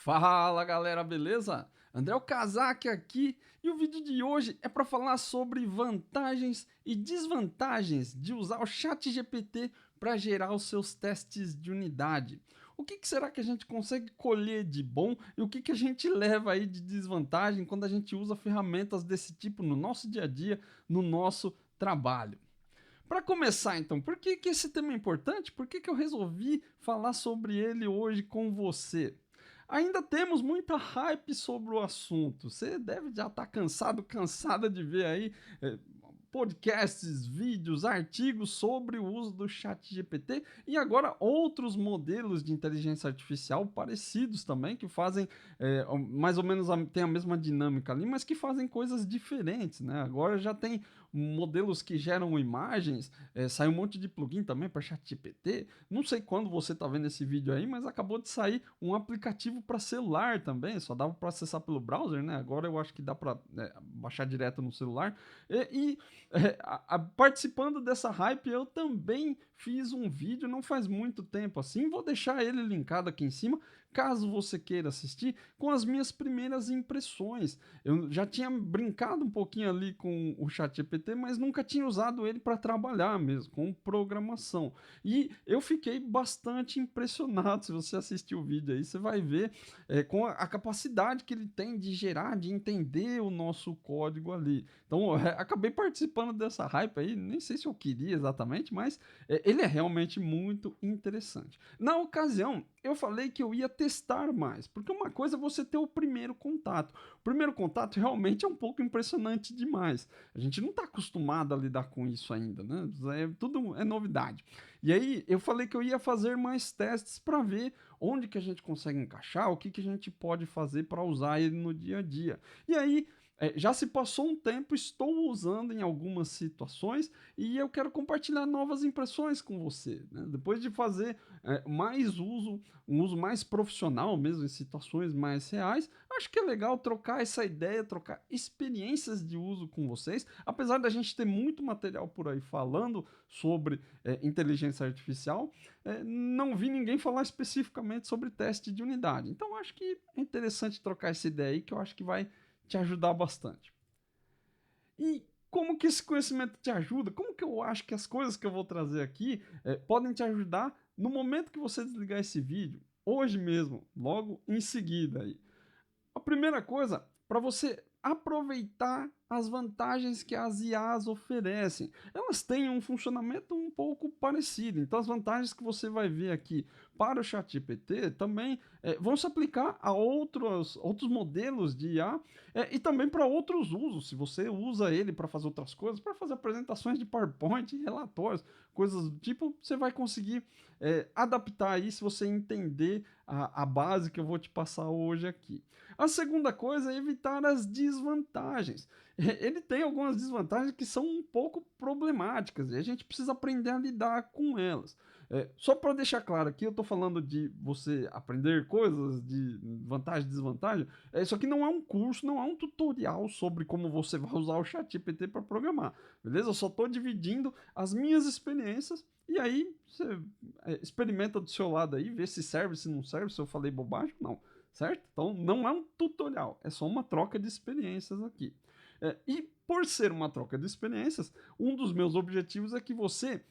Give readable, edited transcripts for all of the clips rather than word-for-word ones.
Fala galera, beleza? André Kazak aqui e o vídeo de hoje é para falar sobre vantagens e desvantagens de usar o ChatGPT para gerar os seus testes de unidade. O que será que a gente consegue colher de bom e o que a gente leva aí de desvantagem quando a gente usa ferramentas desse tipo no nosso dia a dia, no nosso trabalho? Para começar, então, por que esse tema é importante? Por que eu resolvi falar sobre ele hoje com você? Ainda temos muita hype sobre o assunto. Você deve já estar cansado, cansada de ver aí eh, podcasts, vídeos, artigos sobre o uso do chat GPT e agora outros modelos de inteligência artificial parecidos também, que fazem mais ou menos tem a mesma dinâmica ali, mas que fazem coisas diferentes, né? Agora já tem modelos que geram imagens, sai um monte de plugin também para ChatGPT. Não sei quando você está vendo esse vídeo aí, mas acabou de sair um aplicativo para celular também, só dava para acessar pelo browser, né? Agora eu acho que dá para baixar direto no celular. Participando dessa hype, eu também fiz um vídeo não faz muito tempo assim, vou deixar ele linkado aqui em cima, caso você queira assistir, com as minhas primeiras impressões. Eu já tinha brincado um pouquinho ali com o ChatGPT, mas nunca tinha usado ele para trabalhar mesmo, com programação. E eu fiquei bastante impressionado. Se você assistir o vídeo aí, você vai ver com a capacidade que ele tem de gerar, de entender o nosso código ali. Então, acabei participando dessa hype aí, nem sei se eu queria exatamente, mas ele é realmente muito interessante. Na ocasião, eu falei que eu ia testar mais, porque uma coisa é você ter o primeiro contato. O primeiro contato realmente é um pouco impressionante demais. A gente não está acostumado a lidar com isso ainda, né? Tudo é novidade. E aí eu falei que eu ia fazer mais testes para ver onde que a gente consegue encaixar, o que a gente pode fazer para usar ele no dia a dia. E aí já se passou um tempo, estou usando em algumas situações e eu quero compartilhar novas impressões com você, né? Depois de fazer mais uso, um uso mais profissional mesmo, em situações mais reais, acho que é legal trocar essa ideia, trocar experiências de uso com vocês. Apesar da gente ter muito material por aí falando sobre inteligência artificial, não vi ninguém falar especificamente sobre teste de unidade. Então acho que é interessante trocar essa ideia aí, que eu acho que vai te ajudar bastante. E como que esse conhecimento te ajuda? Como que eu acho que as coisas que eu vou trazer aqui podem te ajudar no momento que você desligar esse vídeo, hoje mesmo, logo em seguida aí. A primeira coisa, para você aproveitar as vantagens que as IAs oferecem. Elas têm um funcionamento um pouco parecido, então as vantagens que você vai ver aqui para o ChatGPT também vão se aplicar a outros modelos de IA e também para outros usos. Se você usa ele para fazer outras coisas, para fazer apresentações de PowerPoint, relatórios, coisas do tipo, você vai conseguir adaptar aí se você entender a base que eu vou te passar hoje aqui. A segunda coisa é evitar as desvantagens. Ele tem algumas desvantagens que são um pouco problemáticas e a gente precisa aprender a lidar com elas. Só para deixar claro aqui, eu estou falando de você aprender coisas de vantagem e desvantagem. Isso aqui não é um curso, não é um tutorial sobre como você vai usar o ChatGPT para programar, beleza? Eu só estou dividindo as minhas experiências e aí você experimenta do seu lado aí, vê se serve, se não serve, se eu falei bobagem ou não, certo? Então não é um tutorial, é só uma troca de experiências aqui. E por ser uma troca de experiências, um dos meus objetivos é que você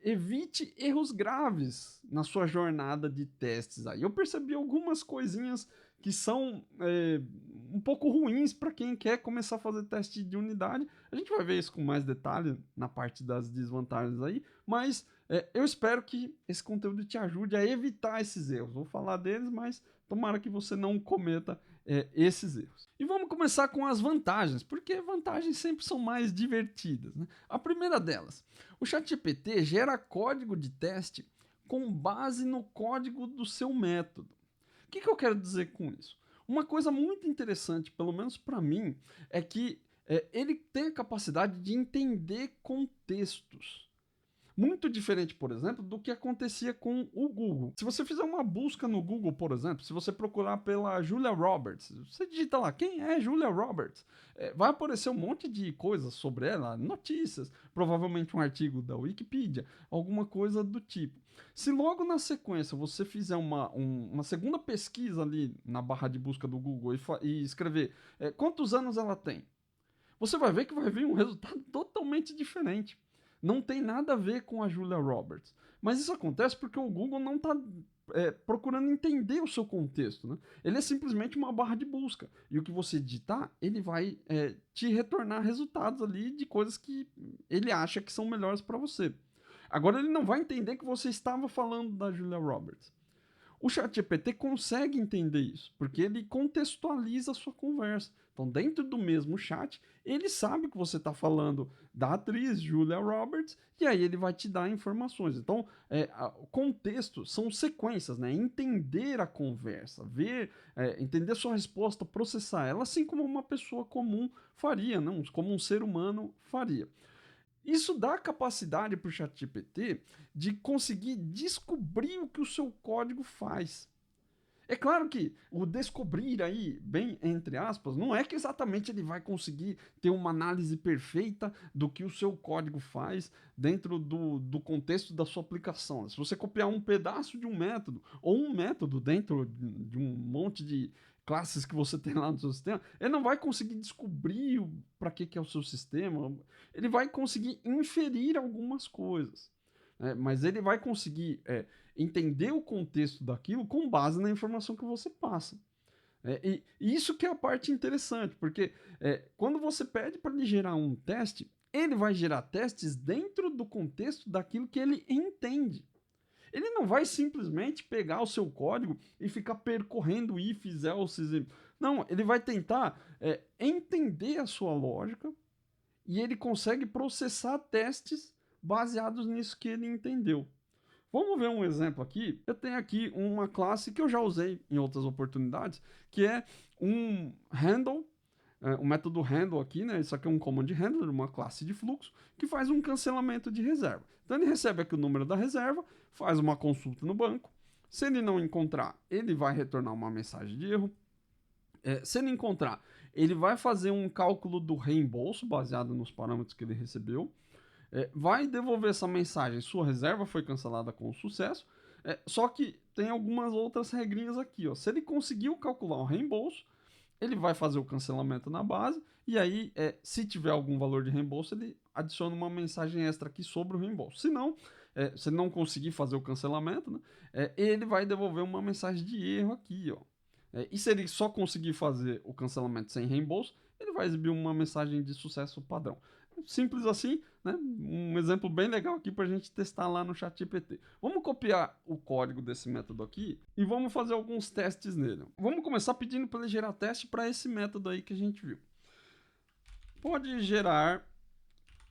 evite erros graves na sua jornada de testes. Aí eu percebi algumas coisinhas que são um pouco ruins para quem quer começar a fazer teste de unidade. A gente vai ver isso com mais detalhe na parte das desvantagens aí, mas eu espero que esse conteúdo te ajude a evitar esses erros. Vou falar deles, mas tomara que você não cometa esses erros. E vamos começar com as vantagens, porque vantagens sempre são mais divertidas, né? A primeira delas, o ChatGPT gera código de teste com base no código do seu método. O que eu quero dizer com isso? Uma coisa muito interessante, pelo menos para mim, é que ele tem a capacidade de entender contextos. Muito diferente, por exemplo, do que acontecia com o Google. Se você fizer uma busca no Google, por exemplo, se você procurar pela Julia Roberts, você digita lá, quem é Julia Roberts? Vai aparecer um monte de coisas sobre ela, notícias, provavelmente um artigo da Wikipedia, alguma coisa do tipo. Se logo na sequência você fizer uma segunda pesquisa ali na barra de busca do Google e escrever quantos anos ela tem, você vai ver que vai vir um resultado totalmente diferente. Não tem nada a ver com a Julia Roberts. Mas isso acontece porque o Google não está procurando entender o seu contexto. Né? Ele é simplesmente uma barra de busca. E o que você digitar, ele vai te retornar resultados ali de coisas que ele acha que são melhores para você. Agora ele não vai entender que você estava falando da Julia Roberts. O ChatGPT consegue entender isso, porque ele contextualiza a sua conversa. Então, dentro do mesmo chat, ele sabe que você está falando da atriz Julia Roberts, e aí ele vai te dar informações. Então, o contexto são sequências, né? Entender a conversa, entender a sua resposta, processar ela, assim como uma pessoa comum faria, não? Como um ser humano faria. Isso dá capacidade para o ChatGPT de conseguir descobrir o que o seu código faz. É claro que o descobrir aí, bem entre aspas, não é que exatamente ele vai conseguir ter uma análise perfeita do que o seu código faz dentro do contexto da sua aplicação. Se você copiar um pedaço de um método, ou um método dentro de um monte de classes que você tem lá no seu sistema, ele não vai conseguir descobrir para que é o seu sistema, ele vai conseguir inferir algumas coisas. Mas ele vai conseguir entender o contexto daquilo com base na informação que você passa. E isso que é a parte interessante, porque quando você pede para ele gerar um teste, ele vai gerar testes dentro do contexto daquilo que ele entende. Ele não vai simplesmente pegar o seu código e ficar percorrendo ifs, elses. Não, ele vai tentar entender a sua lógica e ele consegue processar testes baseados nisso que ele entendeu. Vamos ver um exemplo aqui. Eu tenho aqui uma classe que eu já usei em outras oportunidades, que é um handle, o método handle aqui, né? Isso aqui é um command handler, uma classe de fluxo, que faz um cancelamento de reserva. Então ele recebe aqui o número da reserva, faz uma consulta no banco. Se ele não encontrar, ele vai retornar uma mensagem de erro. Se ele encontrar, ele vai fazer um cálculo do reembolso baseado nos parâmetros que ele recebeu. Vai devolver essa mensagem, sua reserva foi cancelada com sucesso, só que tem algumas outras regrinhas aqui. Ó. Se ele conseguiu calcular o reembolso, ele vai fazer o cancelamento na base, e aí, se tiver algum valor de reembolso, ele adiciona uma mensagem extra aqui sobre o reembolso. Se não, se ele não conseguir fazer o cancelamento, né, ele vai devolver uma mensagem de erro aqui. Ó. E se ele só conseguir fazer o cancelamento sem reembolso, ele vai exibir uma mensagem de sucesso padrão. Simples assim, né? Um exemplo bem legal aqui para a gente testar lá no ChatGPT. Vamos copiar o código desse método aqui e vamos fazer alguns testes nele. Vamos começar pedindo para ele gerar teste para esse método aí que a gente viu. Pode gerar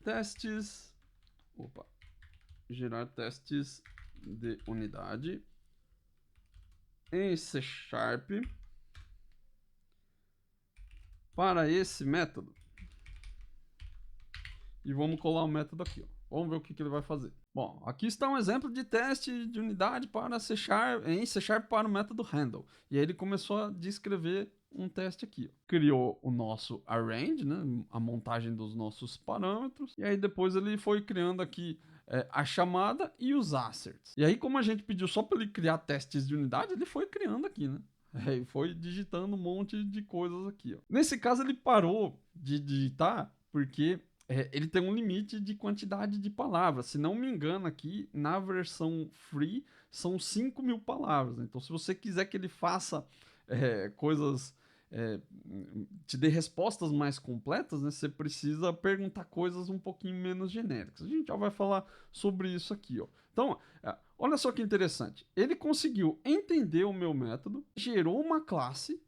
testes. Opa! Gerar testes de unidade em C# para esse método. E vamos colar o método aqui. Ó. Vamos ver o que ele vai fazer. Bom, aqui está um exemplo de teste de unidade para C# em C# para o método handle. E aí ele começou a descrever um teste aqui. Ó. Criou o nosso arrange, né, a montagem dos nossos parâmetros. E aí depois ele foi criando aqui a chamada e os asserts. E aí, como a gente pediu só para ele criar testes de unidade, ele foi criando aqui, né? E foi digitando um monte de coisas aqui. Ó. Nesse caso, ele parou de digitar porque ele tem um limite de quantidade de palavras. Se não me engano, aqui na versão free são 5.000 palavras. Então, se você quiser que ele faça coisas, te dê respostas mais completas, né, você precisa perguntar coisas um pouquinho menos genéricas. A gente já vai falar sobre isso aqui. Ó. Então, olha só que interessante. Ele conseguiu entender o meu método, gerou uma classe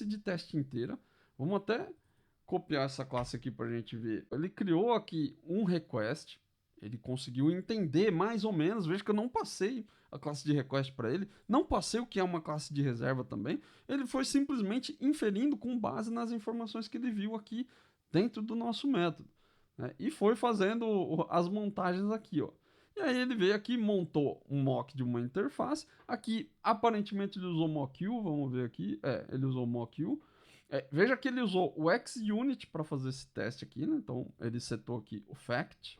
de teste inteira. Vamos até copiar essa classe aqui para a gente ver. Ele criou aqui um request, ele conseguiu entender mais ou menos, veja que eu não passei a classe de request para ele, não passei o que é uma classe de reserva também, ele foi simplesmente inferindo com base nas informações que ele viu aqui dentro do nosso método, né? E foi fazendo as montagens aqui, ó. E aí ele veio aqui, montou um mock de uma interface, aqui aparentemente ele usou mock-ul, vamos ver aqui, ele usou mock-ul. Veja que ele usou o XUnit para fazer esse teste aqui, né? Então ele setou aqui o fact.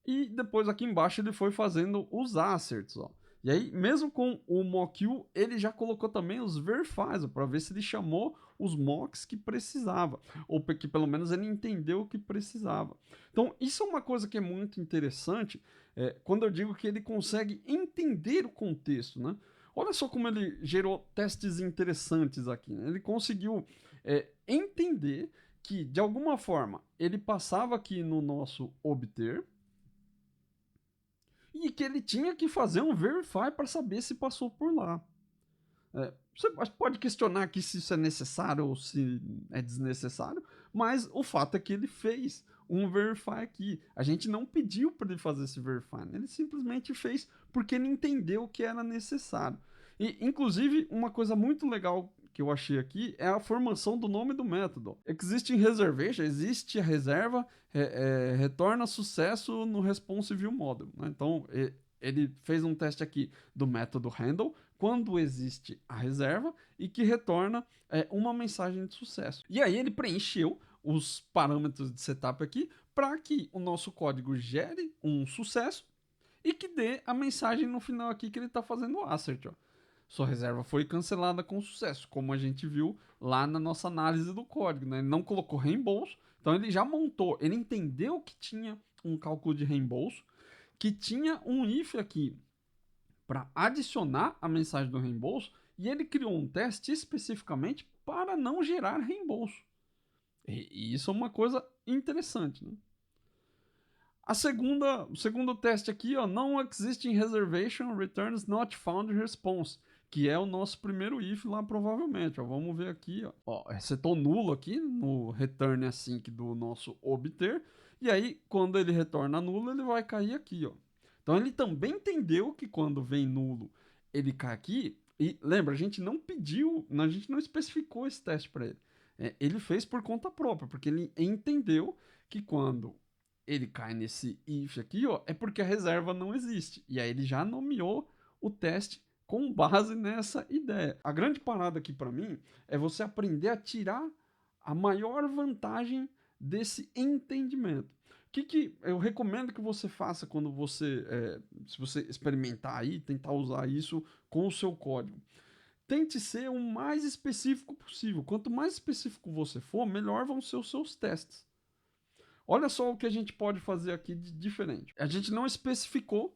E depois aqui embaixo ele foi fazendo os asserts, ó. E aí, mesmo com o mock-ul, ele já colocou também os verifies, para ver se ele chamou os mocks que precisava, ou que pelo menos ele entendeu o que precisava. Então, isso é uma coisa que é muito interessante, quando eu digo que ele consegue entender o contexto, né? Olha só como ele gerou testes interessantes aqui, né? Ele conseguiu entender que, de alguma forma, ele passava aqui no nosso obter, e que ele tinha que fazer um verify para saber se passou por lá. Você pode questionar aqui se isso é necessário ou se é desnecessário, mas o fato é que ele fez um verify aqui. A gente não pediu para ele fazer esse verify, né? Ele simplesmente fez porque ele entendeu que era necessário. E, inclusive, uma coisa muito legal que eu achei aqui é a formação do nome do método. Existing reservation, existe a reserva, retorna sucesso no responsive view model, né? Então, ele fez um teste aqui do método handle quando existe a reserva e que retorna uma mensagem de sucesso. E aí ele preencheu os parâmetros de setup aqui para que o nosso código gere um sucesso e que dê a mensagem no final aqui que ele está fazendo o assert. Ó. Sua reserva foi cancelada com sucesso, como a gente viu lá na nossa análise do código. Né? Ele não colocou reembolso, então ele já montou, ele entendeu que tinha um cálculo de reembolso, que tinha um if aqui para adicionar a mensagem do reembolso e ele criou um teste especificamente para não gerar reembolso. E isso é uma coisa interessante, né? O segundo teste aqui, ó, não existing reservation returns not found in response, que é o nosso primeiro if lá provavelmente. Ó, vamos ver aqui, ó, resetou nulo aqui no return async do nosso obter, e aí quando ele retorna nulo ele vai cair aqui, ó. Então ele também entendeu que quando vem nulo ele cai aqui, e lembra, a gente não pediu, a gente não especificou esse teste para ele. Ele fez por conta própria, porque ele entendeu que quando ele cai nesse if aqui, ó, é porque a reserva não existe. E aí ele já nomeou o teste com base nessa ideia. A grande parada aqui para mim é você aprender a tirar a maior vantagem desse entendimento. O que eu recomendo que você faça quando você, se você experimentar aí, tentar usar isso com o seu código? Tente ser o mais específico possível. Quanto mais específico você for, melhor vão ser os seus testes. Olha só o que a gente pode fazer aqui de diferente. A gente não especificou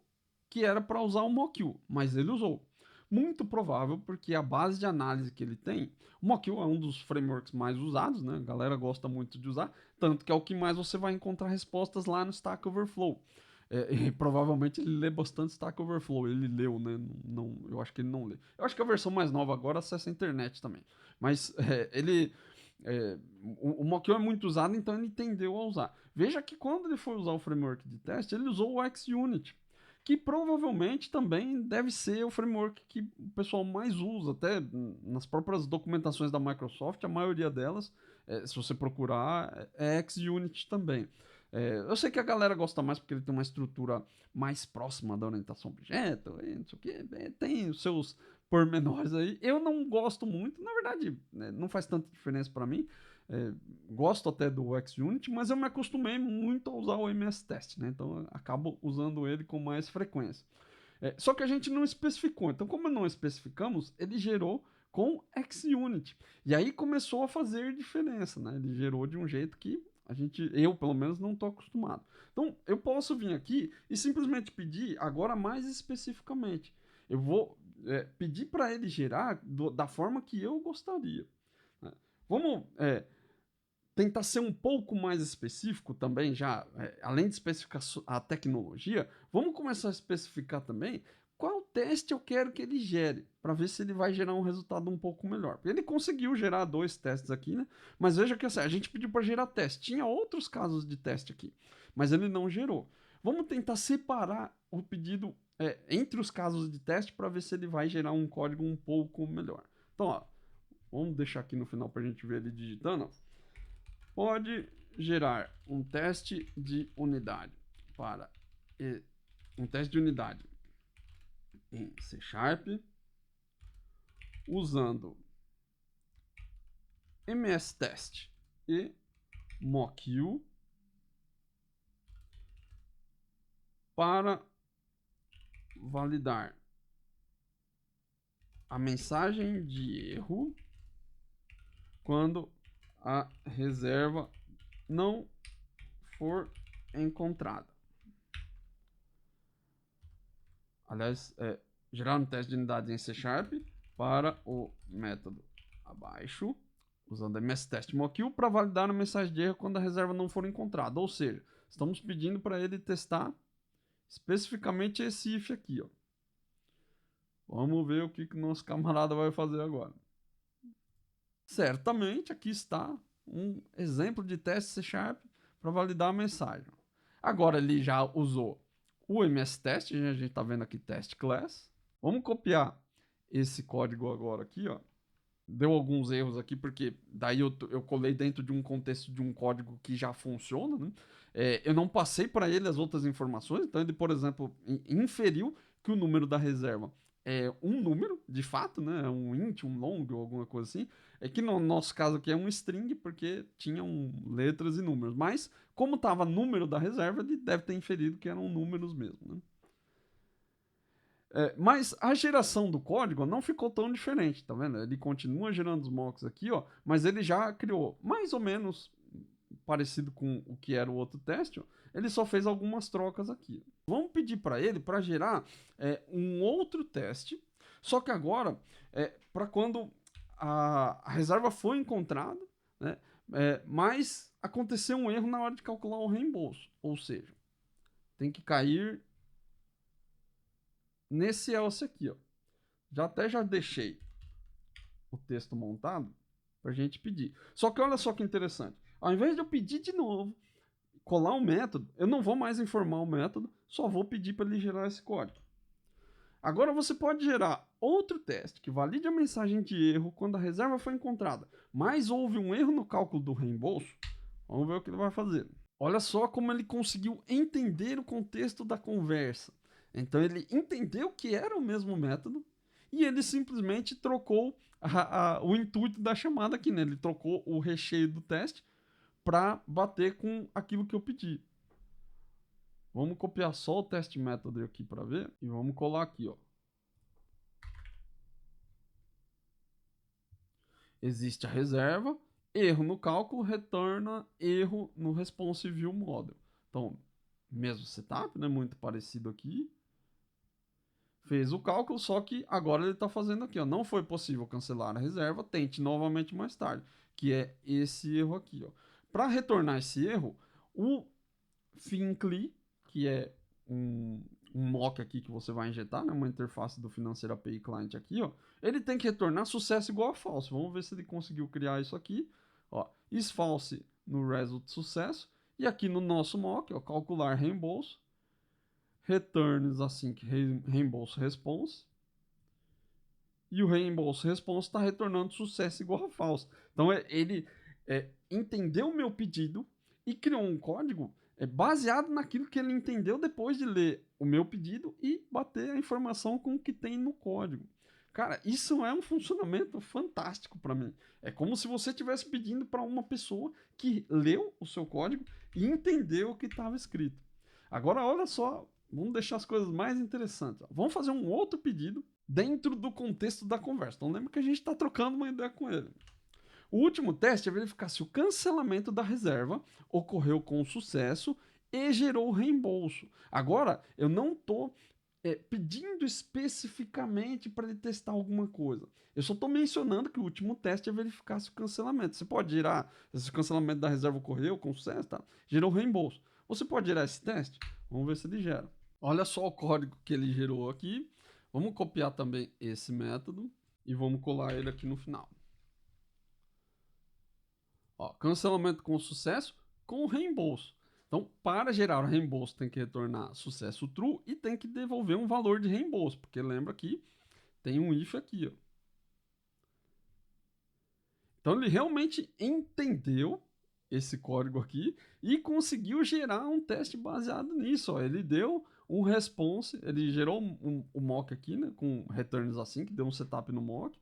que era para usar o mock-ul, mas ele usou. Muito provável, porque a base de análise que ele tem, o mock-ul é um dos frameworks mais usados, né? A galera gosta muito de usar, tanto que é o que mais você vai encontrar respostas lá no Stack Overflow. E provavelmente ele lê bastante Stack Overflow. Ele leu, né? Não, eu acho que ele não lê. Eu acho que a versão mais nova agora acessa a internet também. Mas o mock-ul é muito usado, então ele tendeu a usar. Veja que quando ele foi usar o framework de teste, ele usou o XUnit, que provavelmente também deve ser o framework que o pessoal mais usa, até nas próprias documentações da Microsoft, a maioria delas, se você procurar, é XUnit também. Eu sei que a galera gosta mais porque ele tem uma estrutura mais próxima da orientação objeto, não sei o que, tem os seus pormenores aí. Eu não gosto muito, na verdade, né, não faz tanta diferença para mim. Gosto até do XUnit, mas eu me acostumei muito a usar o MS Test, né? Então eu acabo usando ele com mais frequência. Só que a gente não especificou. Então, como não especificamos, ele gerou com XUnit. E aí começou a fazer diferença, né? Ele gerou de um jeito que eu pelo menos não estou acostumado. Então, eu posso vir aqui e simplesmente pedir agora mais especificamente. Eu vou pedir para ele gerar da forma que eu gostaria. Né? Vamos tentar ser um pouco mais específico também, já além de especificar a tecnologia, vamos começar a especificar também qual teste eu quero que ele gere, para ver se ele vai gerar um resultado um pouco melhor. Ele conseguiu gerar 2 testes aqui, né? Mas veja que assim, a gente pediu para gerar teste. Tinha outros casos de teste aqui, mas ele não gerou. Vamos tentar separar o pedido entre os casos de teste para ver se ele vai gerar um código um pouco melhor. Então, ó, vamos deixar aqui no final para a gente ver ele digitando. Ó. Pode gerar um teste de unidade para um teste de unidade em C# usando mstest e mock-ul para validar a mensagem de erro quando a reserva não for encontrada. Aliás, gerar um teste de unidade em C# para o método abaixo, usando mstest_mock_q para validar a mensagem de erro quando a reserva não for encontrada. Ou seja, estamos pedindo para ele testar especificamente esse if aqui, ó. Vamos ver o que o nosso camarada vai fazer agora. Certamente aqui está um exemplo de teste C# para validar a mensagem. Agora ele já usou o mstest, a gente está vendo aqui test class. Vamos copiar esse código agora aqui, ó. Deu alguns erros aqui, porque daí eu colei dentro de um contexto de um código que já funciona, né? Eu não passei para ele as outras informações, então ele, por exemplo, inferiu que o número da reserva é um número, de fato, né? Um int, um long ou alguma coisa assim. É que no nosso caso aqui é um string, porque tinham letras e números. Mas, como estava número da reserva, ele deve ter inferido que eram números mesmo, né? Mas a geração do código não ficou tão diferente, tá vendo? Ele continua gerando os mocks aqui, ó, mas ele já criou mais ou menos parecido com o que era o outro teste, ó. Ele só fez algumas trocas aqui. Vamos pedir para ele para gerar um outro teste, só que agora para quando a reserva foi encontrada, né, mas aconteceu um erro na hora de calcular o reembolso, ou seja, tem que cair nesse else aqui, ó. Já deixei o texto montado para a gente pedir. Só que olha só que interessante. Ao invés de eu pedir de novo, colar um método, eu não vou mais informar o método, só vou pedir para ele gerar esse código. Agora você pode gerar outro teste que valide a mensagem de erro quando a reserva foi encontrada, mas houve um erro no cálculo do reembolso. Vamos ver o que ele vai fazer. Olha só como ele conseguiu entender o contexto da conversa. Então ele entendeu que era o mesmo método e ele simplesmente trocou o intuito da chamada aqui, né? Ele trocou o recheio do teste para bater com aquilo que eu pedi. Vamos copiar só o teste method aqui para ver e vamos colar aqui, ó. Existe a reserva, erro no cálculo, retorna erro no responsive view model. Então, mesmo setup, né? Muito parecido aqui. Fez o cálculo, só que agora ele está fazendo aqui, ó. Não foi possível cancelar a reserva, tente novamente mais tarde, que é esse erro aqui, ó. Para retornar esse erro, o Fincli, que é um mock aqui que você vai injetar, né, uma interface do Financeiro API Client aqui, ó, ele tem que retornar sucesso igual a false. Vamos ver se ele conseguiu criar isso aqui. Ó, is false no result sucesso. E aqui no nosso mock, ó, calcular reembolso. Returns assim que reembolso response. E o reembolso response está retornando sucesso igual a false. Então ele entendeu o meu pedido e criou um código baseado naquilo que ele entendeu depois de ler o meu pedido e bater a informação com o que tem no código. Cara, isso é um funcionamento fantástico para mim. É como se você estivesse pedindo para uma pessoa que leu o seu código e entendeu o que estava escrito. Agora, olha só, vamos deixar as coisas mais interessantes. Vamos fazer um outro pedido dentro do contexto da conversa. Então, lembra que a gente está trocando uma ideia com ele. O último teste é verificar se o cancelamento da reserva ocorreu com sucesso e gerou reembolso. Agora, eu não estou pedindo especificamente para ele testar alguma coisa. Eu só estou mencionando que o último teste é verificar se o cancelamento. Você pode gerar, se o cancelamento da reserva ocorreu com sucesso, tá? Gerou reembolso. Você pode gerar esse teste? Vamos ver se ele gera. Olha só o código que ele gerou aqui. Vamos copiar também esse método e vamos colar ele aqui no final. Ó, cancelamento com sucesso com reembolso. Então, para gerar o reembolso, tem que retornar sucesso true e tem que devolver um valor de reembolso, porque lembra que tem um if aqui, ó. Então, ele realmente entendeu esse código aqui e conseguiu gerar um teste baseado nisso, ó. Ele deu um response, ele gerou um mock aqui, né, com returns assim, que deu um setup no mock,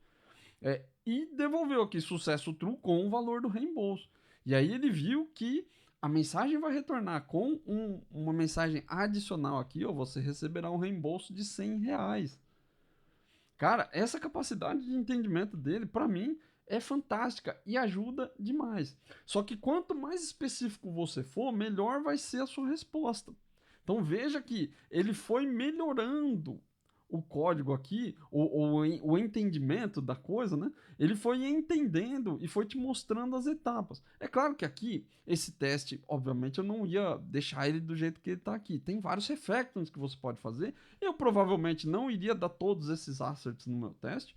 e devolveu aqui sucesso true com o valor do reembolso. E aí ele viu que a mensagem vai retornar com uma mensagem adicional aqui, ó, você receberá um reembolso de R$ 100. Cara, essa capacidade de entendimento dele, para mim, é fantástica e ajuda demais. Só que quanto mais específico você for, melhor vai ser a sua resposta. Então veja que ele foi melhorando o código aqui, o entendimento da coisa, né? Ele foi entendendo e foi te mostrando as etapas. É claro que aqui, esse teste, obviamente, eu não ia deixar ele do jeito que ele está aqui. Tem vários refactors que você pode fazer. Eu provavelmente não iria dar todos esses assets no meu teste.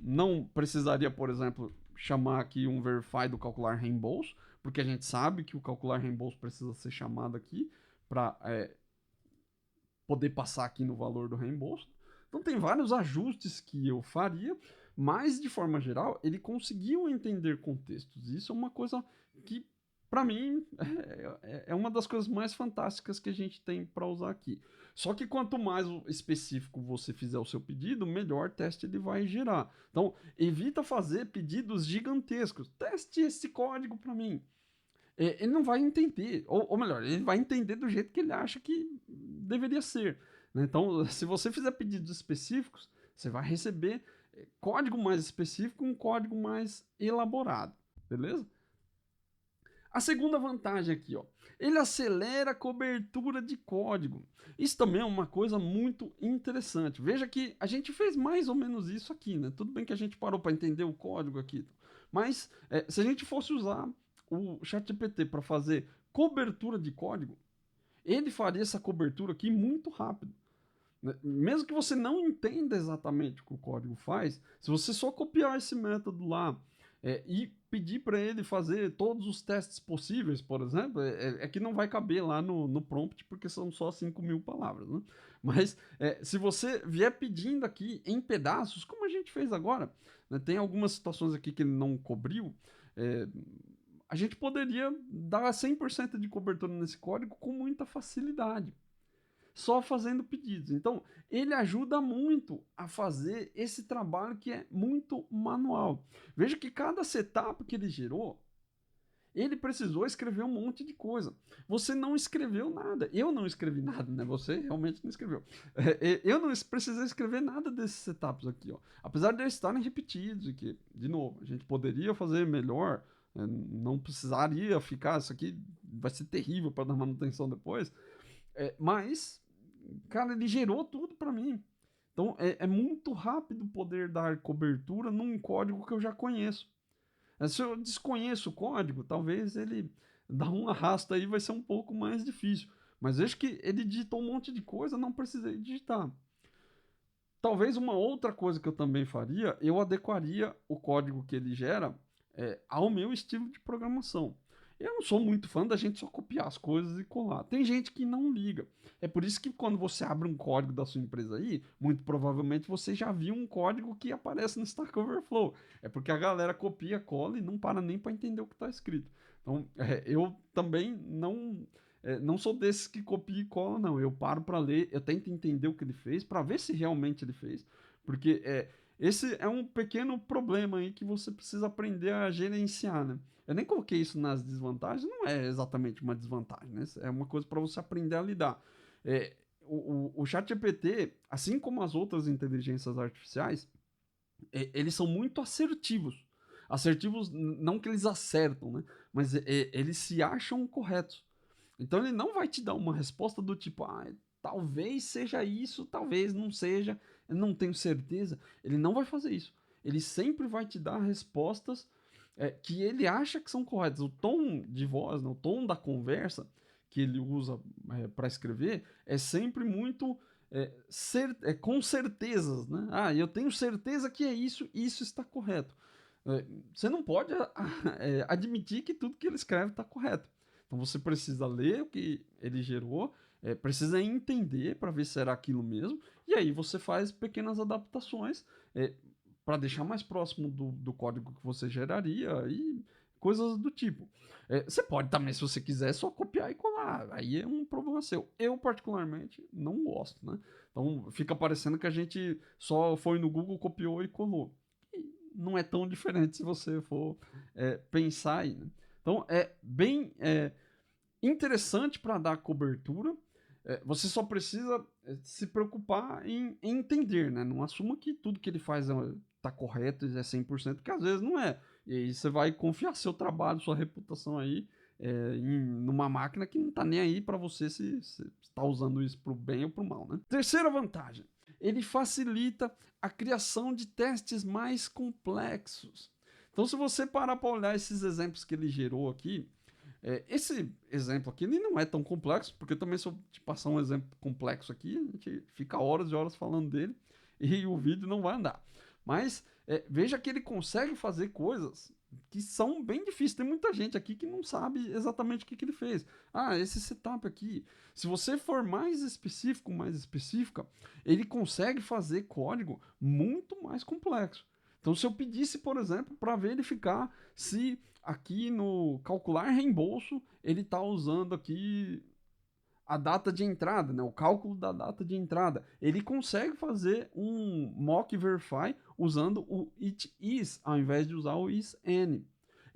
Não precisaria, por exemplo, chamar aqui um verify do calcular reembolso, porque a gente sabe que o calcular reembolso precisa ser chamado aqui para poder passar aqui no valor do reembolso. Então tem vários ajustes que eu faria, mas de forma geral ele conseguiu entender contextos. Isso é uma coisa que, para mim, é uma das coisas mais fantásticas que a gente tem para usar aqui. Só que quanto mais específico você fizer o seu pedido, melhor teste ele vai gerar. Então evita fazer pedidos gigantescos. Teste esse código para mim. Ele não vai entender, ou melhor, ele vai entender do jeito que ele acha que deveria ser. Né? Então, se você fizer pedidos específicos, você vai receber código mais específico, um código mais elaborado, beleza? A segunda vantagem aqui, ó, ele acelera a cobertura de código. Isso também é uma coisa muito interessante. Veja que a gente fez mais ou menos isso aqui, né? Tudo bem que a gente parou para entender o código aqui, mas se a gente fosse usar o ChatGPT para fazer cobertura de código, ele faria essa cobertura aqui muito rápido. Mesmo que você não entenda exatamente o que o código faz, se você só copiar esse método lá e pedir para ele fazer todos os testes possíveis, por exemplo, que não vai caber lá no prompt, porque são só 5.000 palavras. Né? Mas se você vier pedindo aqui em pedaços, como a gente fez agora, né, tem algumas situações aqui que ele não cobriu, a gente poderia dar 100% de cobertura nesse código com muita facilidade, só fazendo pedidos. Então, ele ajuda muito a fazer esse trabalho que é muito manual. Veja que cada setup que ele gerou, ele precisou escrever um monte de coisa. Você não escreveu nada. Eu não escrevi nada, né? Você realmente não escreveu. Eu não precisei escrever nada desses setups aqui, ó. Apesar de eles estarem repetidos e que, de novo, a gente poderia fazer melhor, não precisaria ficar, isso aqui vai ser terrível para dar manutenção depois, mas, cara, ele gerou tudo para mim. Então é muito rápido poder dar cobertura num código que eu já conheço. Se eu desconheço o código, talvez ele dar um arrasto aí vai ser um pouco mais difícil. Mas veja que ele digitou um monte de coisa, não precisei digitar. Talvez uma outra coisa que eu também faria, eu adequaria o código que ele gera ao meu estilo de programação. Eu não sou muito fã da gente só copiar as coisas e colar. Tem gente que não liga. É por isso que quando você abre um código da sua empresa aí, muito provavelmente você já viu um código que aparece no Stack Overflow. É porque a galera copia, cola e não para nem para entender o que está escrito. Então, eu também não sou desses que copia e cola, não. Eu paro para ler, eu tento entender o que ele fez, para ver se realmente ele fez. Porque esse é um pequeno problema aí que você precisa aprender a gerenciar, né? Eu nem coloquei isso nas desvantagens, não é exatamente uma desvantagem, né? É uma coisa para você aprender a lidar. O ChatGPT, assim como as outras inteligências artificiais, eles são muito assertivos. Assertivos, não que eles acertam, né? Mas eles se acham corretos. Então ele não vai te dar uma resposta do tipo, talvez seja isso, talvez não seja, eu não tenho certeza. Ele não vai fazer isso. Ele sempre vai te dar respostas que ele acha que são corretas. O tom de voz, né, o tom da conversa que ele usa para escrever é sempre muito com certezas. Né? Eu tenho certeza que é isso, isso está correto. Você não pode admitir que tudo que ele escreve está correto. Então você precisa ler o que ele gerou, precisa entender para ver se era aquilo mesmo, e aí você faz pequenas adaptações para deixar mais próximo do código que você geraria e coisas do tipo. Você pode também, se você quiser, só copiar e colar. Aí é um problema seu. Eu, particularmente, não gosto, né? Então fica parecendo que a gente só foi no Google, copiou e colou. E não é tão diferente se você for pensar aí, né? Então é bem interessante para dar cobertura. Você só precisa se preocupar em entender, né? Não assuma que tudo que ele faz tá correto e é 100%, porque às vezes não é. E aí você vai confiar seu trabalho, sua reputação aí numa máquina que não tá nem aí para você se está usando isso para o bem ou para o mal, né? Terceira vantagem, ele facilita a criação de testes mais complexos. Então, se você parar para olhar esses exemplos que ele gerou aqui, esse exemplo aqui ele não é tão complexo, porque também se eu te passar um exemplo complexo aqui, a gente fica horas e horas falando dele e o vídeo não vai andar. Mas veja que ele consegue fazer coisas que são bem difíceis. Tem muita gente aqui que não sabe exatamente o que ele fez. Ah, esse setup aqui. Se você for mais específico, mais específica, ele consegue fazer código muito mais complexo. Então, se eu pedisse, por exemplo, para verificar se aqui no calcular reembolso ele está usando aqui a data de entrada, né? O cálculo da data de entrada. Ele consegue fazer um mock verify usando o it is, ao invés de usar o is n.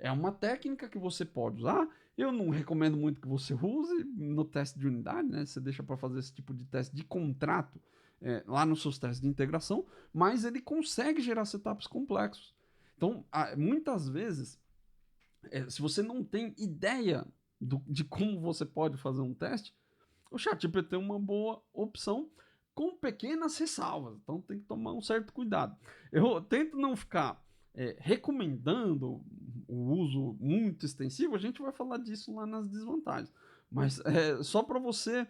É uma técnica que você pode usar. Eu não recomendo muito que você use no teste de unidade, né? Você deixa para fazer esse tipo de teste de contrato lá nos seus testes de integração, mas ele consegue gerar setups complexos. Então, muitas vezes, se você não tem ideia de como você pode fazer um teste, o ChatGPT é uma boa opção com pequenas ressalvas. Então tem que tomar um certo cuidado. Eu tento não ficar recomendando o uso muito extensivo. A gente vai falar disso lá nas desvantagens. Mas só para você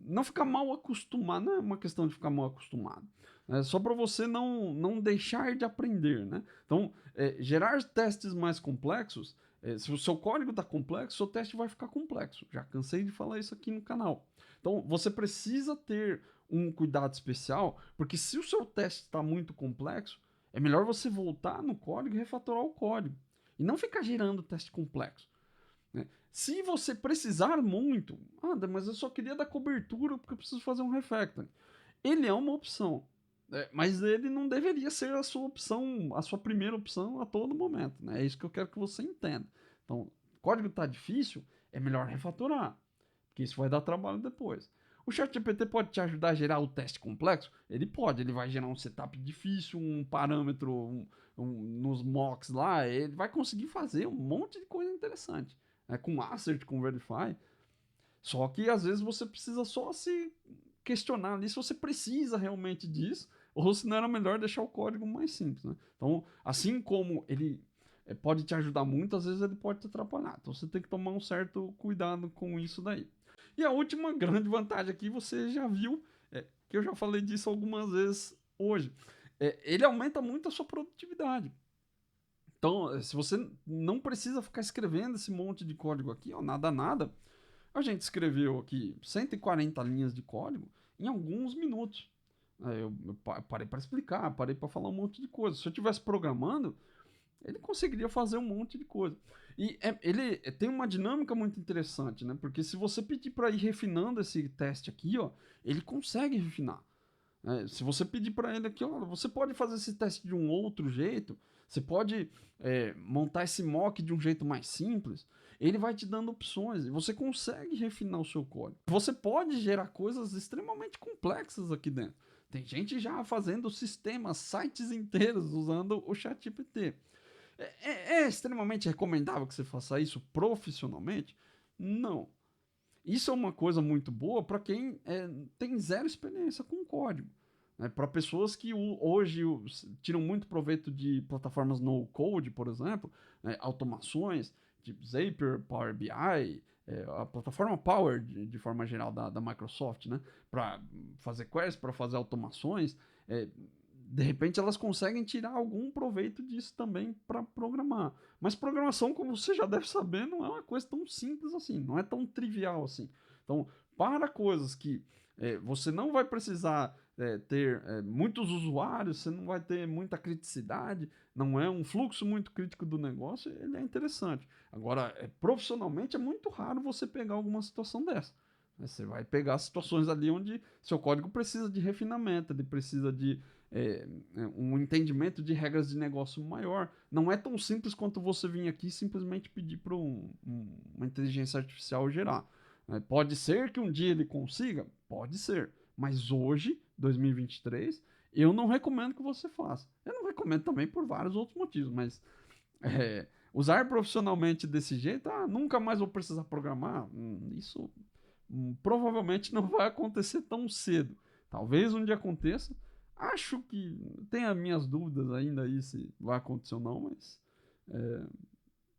não ficar mal acostumado. Não é uma questão de ficar mal acostumado. É só para você não deixar de aprender, né? Então, gerar testes mais complexos. Se o seu código está complexo, seu teste vai ficar complexo. Já cansei de falar isso aqui no canal. Então, você precisa ter um cuidado especial, porque se o seu teste está muito complexo, é melhor você voltar no código e refatorar o código. E não ficar gerando teste complexo. Né? Se você precisar muito, mas eu só queria dar cobertura porque eu preciso fazer um refactoring. Ele é uma opção. Mas ele não deveria ser a sua opção, a sua primeira opção a todo momento. Né? É isso que eu quero que você entenda. Então, o código está difícil, é melhor refatorar, porque isso vai dar trabalho depois. O ChatGPT pode te ajudar a gerar o teste complexo? Ele pode, ele vai gerar um setup difícil, um parâmetro nos mocks lá, ele vai conseguir fazer um monte de coisa interessante. Com assert, com verify. Só que às vezes você precisa só se questionar ali se você precisa realmente disso, ou se não era melhor deixar o código mais simples, né? Então, assim como ele pode te ajudar muito, às vezes ele pode te atrapalhar. Então você tem que tomar um certo cuidado com isso daí. E a última grande vantagem aqui, você já viu, que eu já falei disso algumas vezes hoje. Ele aumenta muito a sua produtividade. Então, se você não precisa ficar escrevendo esse monte de código aqui, ó, nada, a gente escreveu aqui 140 linhas de código em alguns minutos. Eu parei para explicar, parei para falar um monte de coisa. Se eu estivesse programando, ele conseguiria fazer um monte de coisa. E ele tem uma dinâmica muito interessante, né? Porque se você pedir para ir refinando esse teste aqui, ó, ele consegue refinar. Se você pedir para ele aqui, ó, você pode fazer esse teste de um outro jeito, você pode montar esse mock de um jeito mais simples, ele vai te dando opções e você consegue refinar o seu código. Você pode gerar coisas extremamente complexas aqui dentro. Tem gente já fazendo sistemas, sites inteiros usando o ChatGPT. É extremamente recomendável que você faça isso profissionalmente? Não. Isso é uma coisa muito boa para quem tem zero experiência com código. Né? Para pessoas que hoje tiram muito proveito de plataformas no code, por exemplo, né? Automações, tipo Zapier, Power BI, a plataforma Power, de forma geral, da Microsoft, né? Para fazer queries, para fazer automações. De repente elas conseguem tirar algum proveito disso também para programar. Mas programação, como você já deve saber, não é uma coisa tão simples assim, não é tão trivial assim. Então, para coisas que você não vai precisar ter muitos usuários, você não vai ter muita criticidade, não é um fluxo muito crítico do negócio, ele é interessante. Agora, profissionalmente é muito raro você pegar alguma situação dessa. Você vai pegar situações ali onde seu código precisa de refinamento, ele precisa de um entendimento de regras de negócio maior. Não é tão simples quanto você vir aqui e simplesmente pedir para uma inteligência artificial gerar. Pode ser que um dia ele consiga? Pode ser. Mas hoje, 2023, eu não recomendo que você faça. Eu não recomendo também por vários outros motivos, mas usar profissionalmente desse jeito, nunca mais vou precisar programar, isso provavelmente não vai acontecer tão cedo. Talvez um dia aconteça. Acho que tenho as minhas dúvidas ainda aí se vai acontecer ou não, mas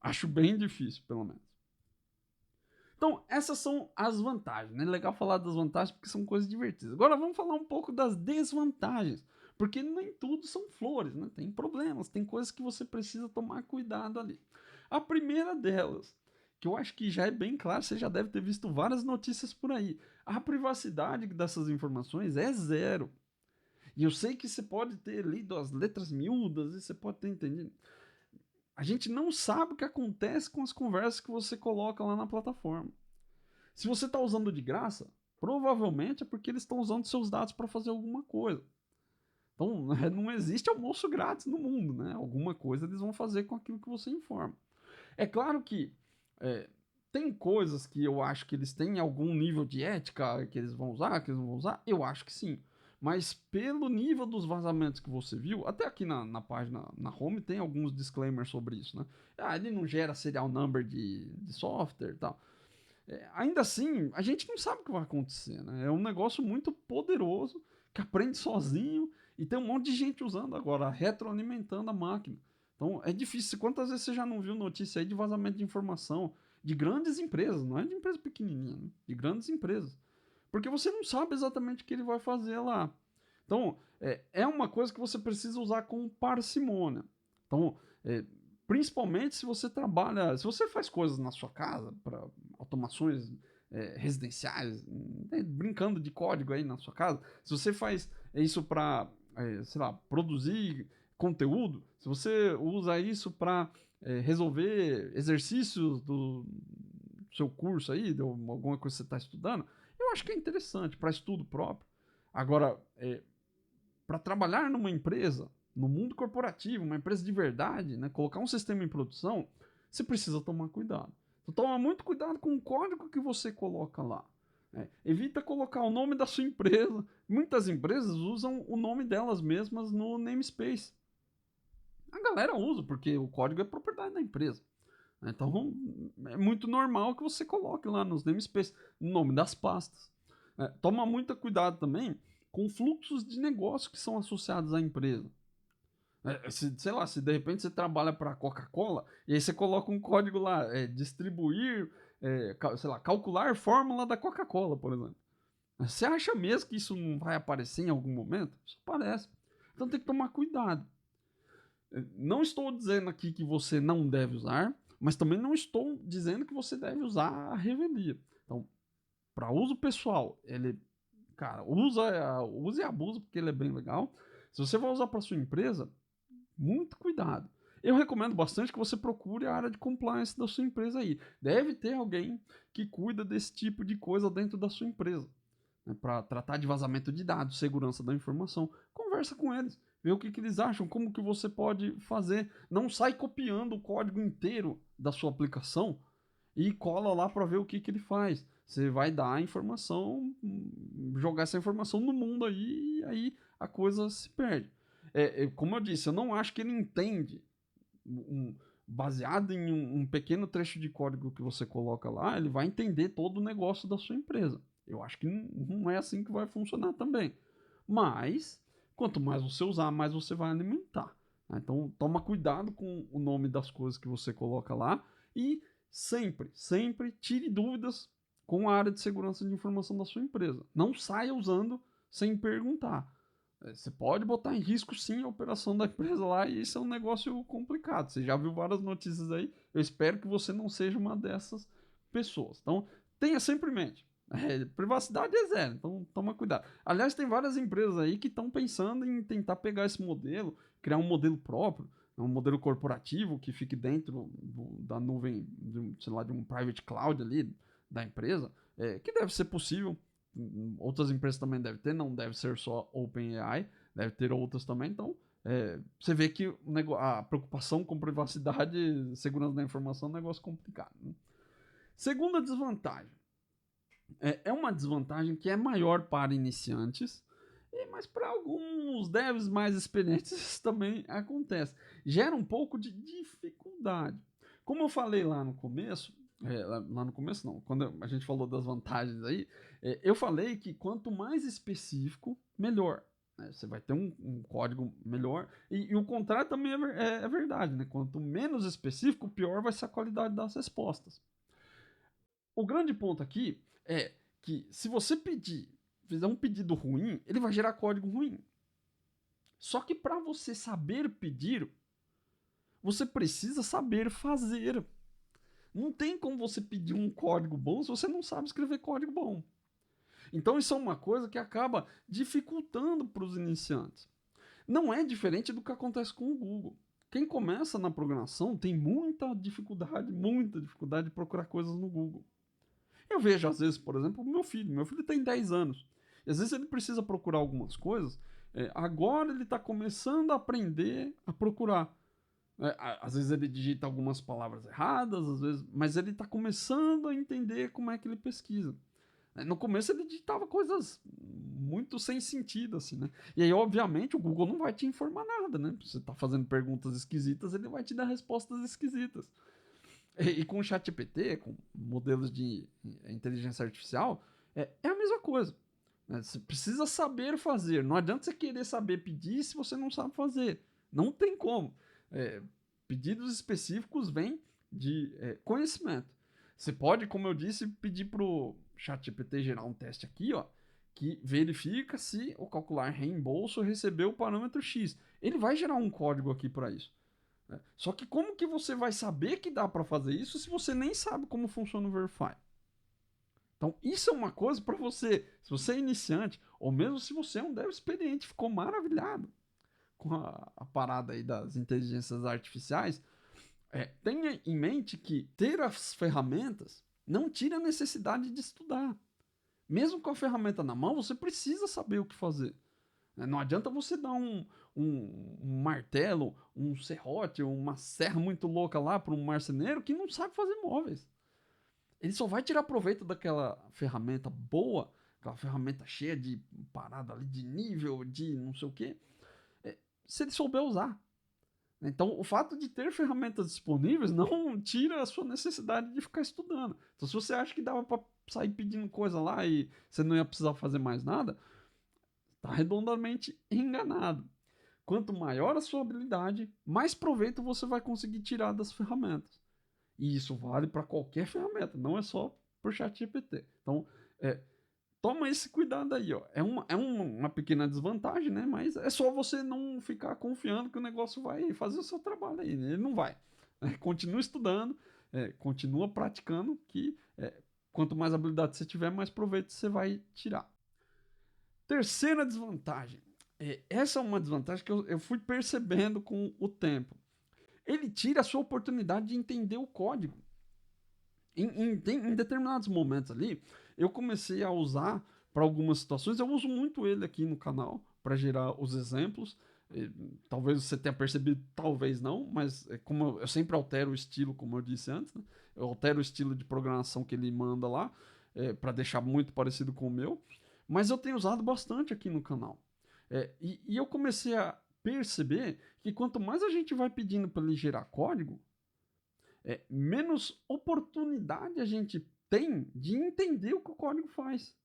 acho bem difícil, pelo menos. Então, essas são as vantagens, né? Legal falar das vantagens porque são coisas divertidas. Agora vamos falar um pouco das desvantagens, porque nem tudo são flores, né? Tem problemas, tem coisas que você precisa tomar cuidado ali. A primeira delas, que eu acho que já é bem claro, você já deve ter visto várias notícias por aí. A privacidade dessas informações é zero. E eu sei que você pode ter lido as letras miúdas e você pode ter entendido. A gente não sabe o que acontece com as conversas que você coloca lá na plataforma. Se você está usando de graça, provavelmente é porque eles estão usando seus dados para fazer alguma coisa. Então, não existe almoço grátis no mundo, né? Alguma coisa eles vão fazer com aquilo que você informa. É claro que tem coisas que eu acho que eles têm algum nível de ética que eles vão usar, que eles não vão usar. Eu acho que sim. Mas pelo nível dos vazamentos que você viu, até aqui na página, na home, tem alguns disclaimers sobre isso, né? Ele não gera serial number de software e tal. Ainda assim, a gente não sabe o que vai acontecer, né? É um negócio muito poderoso, que aprende sozinho, e tem um monte de gente usando agora, retroalimentando a máquina. Então, é difícil. Quantas vezes você já não viu notícia aí de vazamento de informação de grandes empresas, não é de empresa pequenininha, né? De grandes empresas. Porque você não sabe exatamente o que ele vai fazer lá. Então, é uma coisa que você precisa usar com parcimônia. Então, principalmente se você trabalha, se você faz coisas na sua casa, para automações residenciais, brincando de código aí na sua casa, se você faz isso para, sei lá, produzir conteúdo, se você usa isso para resolver exercícios do seu curso aí, de alguma coisa que você está estudando, eu acho que é interessante para estudo próprio. Agora, para trabalhar numa empresa, no mundo corporativo, uma empresa de verdade, né, colocar um sistema em produção, você precisa tomar cuidado. Então, toma muito cuidado com o código que você coloca lá. Evita colocar o nome da sua empresa. Muitas empresas usam o nome delas mesmas no namespace. A galera usa, porque o código é propriedade da empresa. Então, é muito normal que você coloque lá nos namespaces o nome das pastas. Toma muito cuidado também com fluxos de negócio que são associados à empresa. Sei lá, se de repente você trabalha para a Coca-Cola e aí você coloca um código lá, distribuir, sei lá, calcular fórmula da Coca-Cola, por exemplo. Você acha mesmo que isso não vai aparecer em algum momento? Isso aparece. Então tem que tomar cuidado. Não estou dizendo aqui que você não deve usar, mas também não estou dizendo que você deve usar a revelia. Então, para uso pessoal, ele, cara, use e abusa porque ele é bem legal. Se você vai usar para sua empresa, muito cuidado. Eu recomendo bastante que você procure a área de compliance da sua empresa aí. Deve ter alguém que cuida desse tipo de coisa dentro da sua empresa, né, para tratar de vazamento de dados, segurança da informação. Conversa com eles, vê o que eles acham, como que você pode fazer. Não sai copiando o código inteiro da sua aplicação e cola lá para ver o que ele faz. Você vai dar a informação, jogar essa informação no mundo aí, e aí a coisa se perde. Como eu disse, eu não acho que ele entende, baseado em um pequeno trecho de código que você coloca lá, ele vai entender todo o negócio da sua empresa. Eu acho que não é assim que vai funcionar também. Mas, quanto mais você usar, mais você vai alimentar. Então, toma cuidado com o nome das coisas que você coloca lá e sempre, sempre tire dúvidas com a área de segurança de informação da sua empresa. Não saia usando sem perguntar. Você pode botar em risco sim a operação da empresa lá e isso é um negócio complicado. Você já viu várias notícias aí. Eu espero que você não seja uma dessas pessoas. Então, tenha sempre em mente. Privacidade é zero, então toma cuidado. Aliás, tem várias empresas aí que estão pensando em tentar pegar esse modelo, criar um modelo próprio, um modelo corporativo que fique dentro da nuvem, sei lá, de um private cloud ali da empresa, que deve ser possível. Outras empresas também devem ter, não deve ser só OpenAI, deve ter outras também, então você vê que a preocupação com privacidade e segurança da informação é um negócio complicado. Né? Segunda desvantagem. É uma desvantagem que é maior para iniciantes, mas para alguns devs mais experientes isso também acontece. Gera um pouco de dificuldade. Como eu falei lá no começo, lá no começo não, quando a gente falou das vantagens aí, eu falei que quanto mais específico, melhor. Né? Você vai ter um código melhor. E o contrário também é verdade. Né? Quanto menos específico, pior vai ser a qualidade das respostas. O grande ponto aqui é que se você fizer um pedido ruim, ele vai gerar código ruim. Só que para você saber pedir, você precisa saber fazer. Não tem como você pedir um código bom se você não sabe escrever código bom. Então isso é uma coisa que acaba dificultando para os iniciantes. Não é diferente do que acontece com o Google. Quem começa na programação tem muita dificuldade de procurar coisas no Google. Eu vejo, às vezes, por exemplo, o meu filho tem 10 anos. E às vezes ele precisa procurar algumas coisas. Agora ele está começando a aprender a procurar. Às vezes ele digita algumas palavras erradas, às vezes, mas ele está começando a entender como é que ele pesquisa. No começo ele digitava coisas muito sem sentido, assim, né? E aí, obviamente, o Google não vai te informar nada, né? Você está fazendo perguntas esquisitas, ele vai te dar respostas esquisitas. E com o ChatGPT, com modelos de inteligência artificial, é a mesma coisa. Né? Você precisa saber fazer. Não adianta você querer saber pedir se você não sabe fazer. Não tem como. Pedidos específicos vêm de conhecimento. Você pode, como eu disse, pedir para o ChatGPT gerar um teste aqui, ó, que verifica se o calcular reembolso recebeu o parâmetro X. Ele vai gerar um código aqui para isso. Só que como que você vai saber que dá para fazer isso se você nem sabe como funciona o Verify? Então, isso é uma coisa para você, se você é iniciante, ou mesmo se você é um dev experiente, ficou maravilhado com a parada aí das inteligências artificiais, tenha em mente que ter as ferramentas não tira a necessidade de estudar. Mesmo com a ferramenta na mão, você precisa saber o que fazer. Não adianta você dar um martelo, um serrote, uma serra muito louca lá para um marceneiro que não sabe fazer móveis. Ele só vai tirar proveito daquela ferramenta boa, aquela ferramenta cheia de parada ali, de nível, de não sei o quê, se ele souber usar. Então, o fato de ter ferramentas disponíveis não tira a sua necessidade de ficar estudando. Então, se você acha que dava para sair pedindo coisa lá e você não ia precisar fazer mais nada, está redondamente enganado. Quanto maior a sua habilidade, mais proveito você vai conseguir tirar das ferramentas. E isso vale para qualquer ferramenta, não é só para o ChatGPT. Então, toma esse cuidado aí. Ó. É uma pequena desvantagem, né? Mas é só você não ficar confiando que o negócio vai fazer o seu trabalho aí. Ele não vai. Continua estudando, continua praticando, que quanto mais habilidade você tiver, mais proveito você vai tirar. Terceira desvantagem. Essa é uma desvantagem que eu fui percebendo com o tempo. Ele tira a sua oportunidade de entender o código. Em determinados momentos ali, eu comecei a usar para algumas situações. Eu uso muito ele aqui no canal para gerar os exemplos. Talvez você tenha percebido, talvez não, mas como eu sempre altero o estilo, como eu disse antes, né? Eu altero o estilo de programação que ele manda lá para deixar muito parecido com o meu. Mas eu tenho usado bastante aqui no canal. E eu comecei a perceber que quanto mais a gente vai pedindo para ele gerar código, menos oportunidade a gente tem de entender o que o código faz.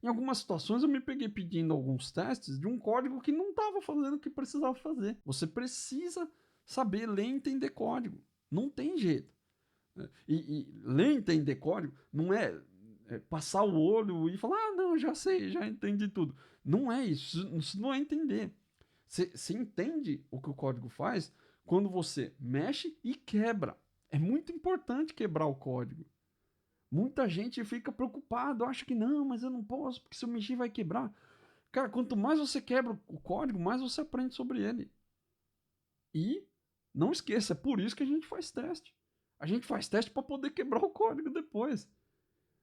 Em algumas situações eu me peguei pedindo alguns testes de um código que não estava fazendo o que precisava fazer. Você precisa saber ler e entender código. Não tem jeito. E ler e entender código não é passar o olho e falar, não, já sei, já entendi tudo. Não é isso. Isso não é entender. Você entende o que o código faz quando você mexe e quebra. É muito importante quebrar o código. Muita gente fica preocupado, acha que não, mas eu não posso, porque se eu mexer vai quebrar. Cara, quanto mais você quebra o código, mais você aprende sobre ele. E não esqueça, é por isso que a gente faz teste. A gente faz teste para poder quebrar o código depois.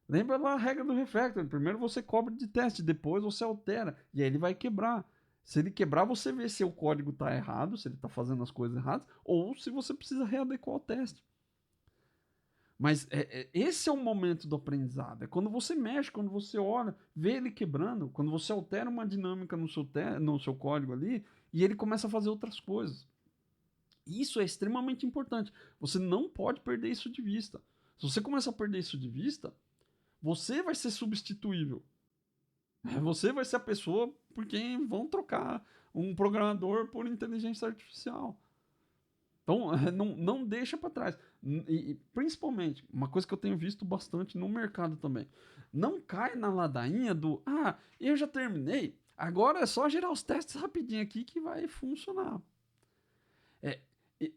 Lembra lá a regra do refactor. Primeiro você cobre de teste, depois você altera. E aí ele vai quebrar. Se ele quebrar, você vê se o código está errado, se ele está fazendo as coisas erradas, ou se você precisa readequar o teste. Mas esse é o momento do aprendizado. É quando você mexe, quando você olha, vê ele quebrando, quando você altera uma dinâmica no seu código ali, e ele começa a fazer outras coisas. Isso é extremamente importante. Você não pode perder isso de vista. Se você começa a perder isso de vista, você vai ser substituível. Você vai ser a pessoa por quem vão trocar um programador por inteligência artificial. Então, não deixa para trás. E, principalmente, uma coisa que eu tenho visto bastante no mercado também. Não cai na ladainha do, eu já terminei, agora é só gerar os testes rapidinho aqui que vai funcionar.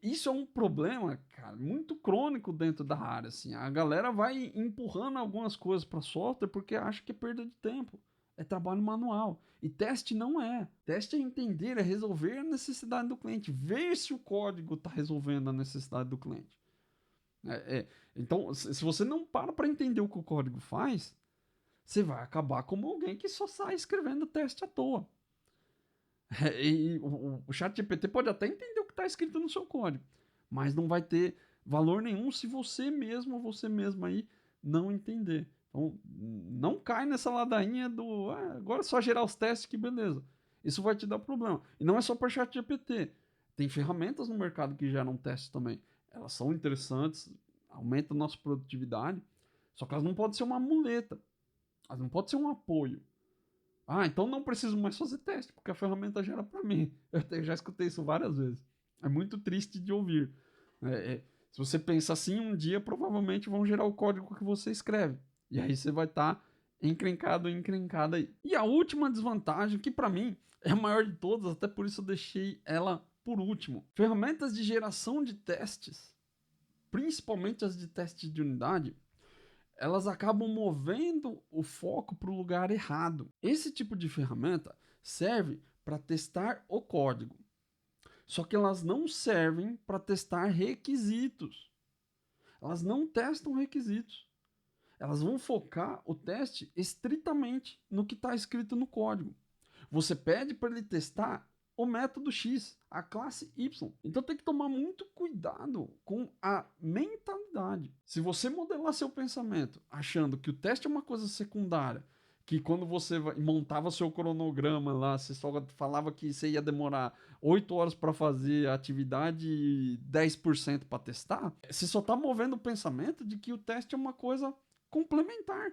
Isso é um problema, cara, muito crônico dentro da área. Assim. A galera vai empurrando algumas coisas para software porque acha que é perda de tempo. É trabalho manual. E teste não é. Teste é entender, é resolver a necessidade do cliente. Ver se o código está resolvendo a necessidade do cliente. Então, se você não para entender o que o código faz, você vai acabar como alguém que só sai escrevendo teste à toa. E o chat GPT pode até entender o que está escrito no seu código, mas não vai ter valor nenhum se você mesmo ou você mesmo aí não entender. Então, não cai nessa ladainha do agora é só gerar os testes que beleza. Isso vai te dar problema. E não é só para chat GPT. Tem ferramentas no mercado que geram testes também. Elas são interessantes, aumentam a nossa produtividade, só que elas não podem ser uma muleta. Elas não podem ser um apoio. Então não preciso mais fazer teste, porque a ferramenta gera para mim. Eu já escutei isso várias vezes. É muito triste de ouvir. Se você pensa assim, um dia provavelmente vão gerar o código que você escreve. E aí você vai estar encrencado aí. E a última desvantagem, que para mim é a maior de todas, até por isso eu deixei ela por último. Ferramentas de geração de testes, principalmente as de testes de unidade, elas acabam movendo o foco para o lugar errado. Esse tipo de ferramenta serve para testar o código, só que elas não servem para testar requisitos. Elas não testam requisitos. Elas vão focar o teste estritamente no que está escrito no código. Você pede para ele testar o método X, a classe Y. Então tem que tomar muito cuidado com a mentalidade. Se você modelar seu pensamento achando que o teste é uma coisa secundária, que quando você montava seu cronograma lá, você só falava que você ia demorar 8 horas para fazer a atividade e 10% para testar, você só está movendo o pensamento de que o teste é uma coisa complementar.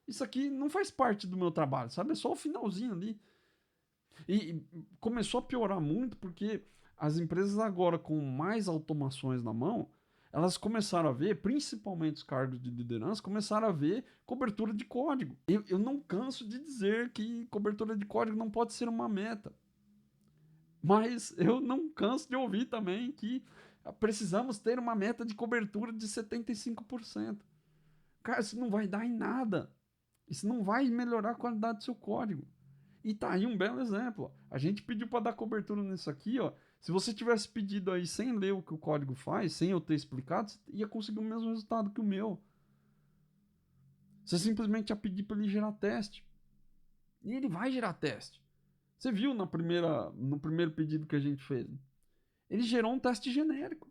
Isso aqui não faz parte do meu trabalho, sabe? É só o finalzinho ali. E começou a piorar muito porque as empresas agora com mais automações na mão, elas começaram a ver, principalmente os cargos de liderança, começaram a ver cobertura de código. Eu não canso de dizer que cobertura de código não pode ser uma meta. Mas eu não canso de ouvir também que precisamos ter uma meta de cobertura de 75%. Cara, isso não vai dar em nada. Isso não vai melhorar a qualidade do seu código. E tá aí um belo exemplo. A gente pediu para dar cobertura nisso aqui, ó. Se você tivesse pedido aí sem ler o que o código faz, sem eu ter explicado, você ia conseguir o mesmo resultado que o meu. Você simplesmente ia pedir para ele gerar teste. E ele vai gerar teste. Você viu no primeiro pedido que a gente fez? Ele gerou um teste genérico.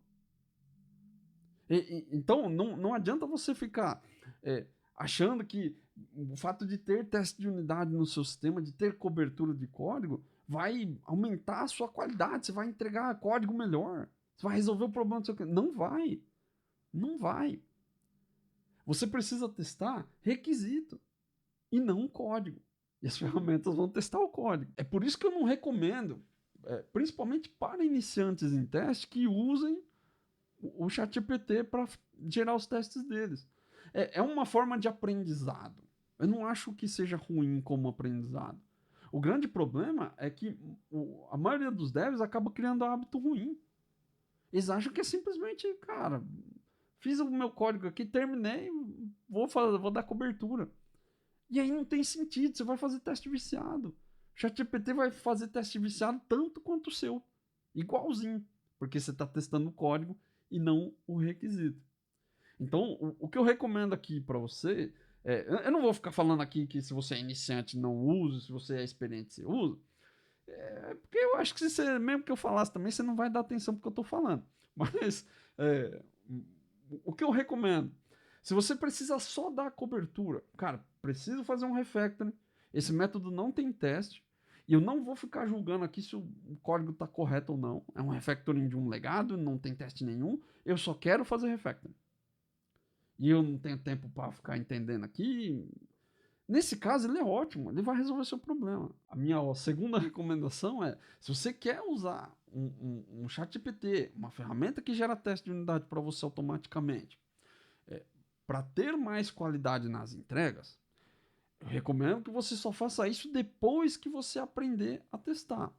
Então, não adianta você ficar achando que o fato de ter teste de unidade no seu sistema, de ter cobertura de código, vai aumentar a sua qualidade, você vai entregar código melhor, você vai resolver o problema do seu cliente. Não vai. Não vai. Você precisa testar requisito e não código. E as ferramentas vão testar o código. É por isso que eu não recomendo, principalmente para iniciantes em teste, que usem o ChatGPT para gerar os testes deles. É uma forma de aprendizado. Eu não acho que seja ruim como aprendizado. O grande problema é que a maioria dos devs acaba criando um hábito ruim. Eles acham que é simplesmente, cara, fiz o meu código aqui, terminei, vou dar cobertura. E aí não tem sentido, você vai fazer teste viciado. O ChatGPT vai fazer teste viciado tanto quanto o seu. Igualzinho. Porque você está testando o código e não o requisito. Então, o que eu recomendo aqui para você, eu não vou ficar falando aqui que se você é iniciante não use, se você é experiente você usa. Porque eu acho que se você, mesmo que eu falasse também, você não vai dar atenção porque eu estou falando. Mas é, o que eu recomendo, se você precisa só dar cobertura, cara, preciso fazer um refactoring, esse método não tem teste, e eu não vou ficar julgando aqui se o código está correto ou não. É um refactoring de um legado, não tem teste nenhum, eu só quero fazer refactoring. E eu não tenho tempo para ficar entendendo aqui. Nesse caso, ele é ótimo, ele vai resolver seu problema. A minha segunda recomendação é, se você quer usar um ChatGPT, uma ferramenta que gera teste de unidade para você automaticamente, para ter mais qualidade nas entregas, eu recomendo que você só faça isso depois que você aprender a testar.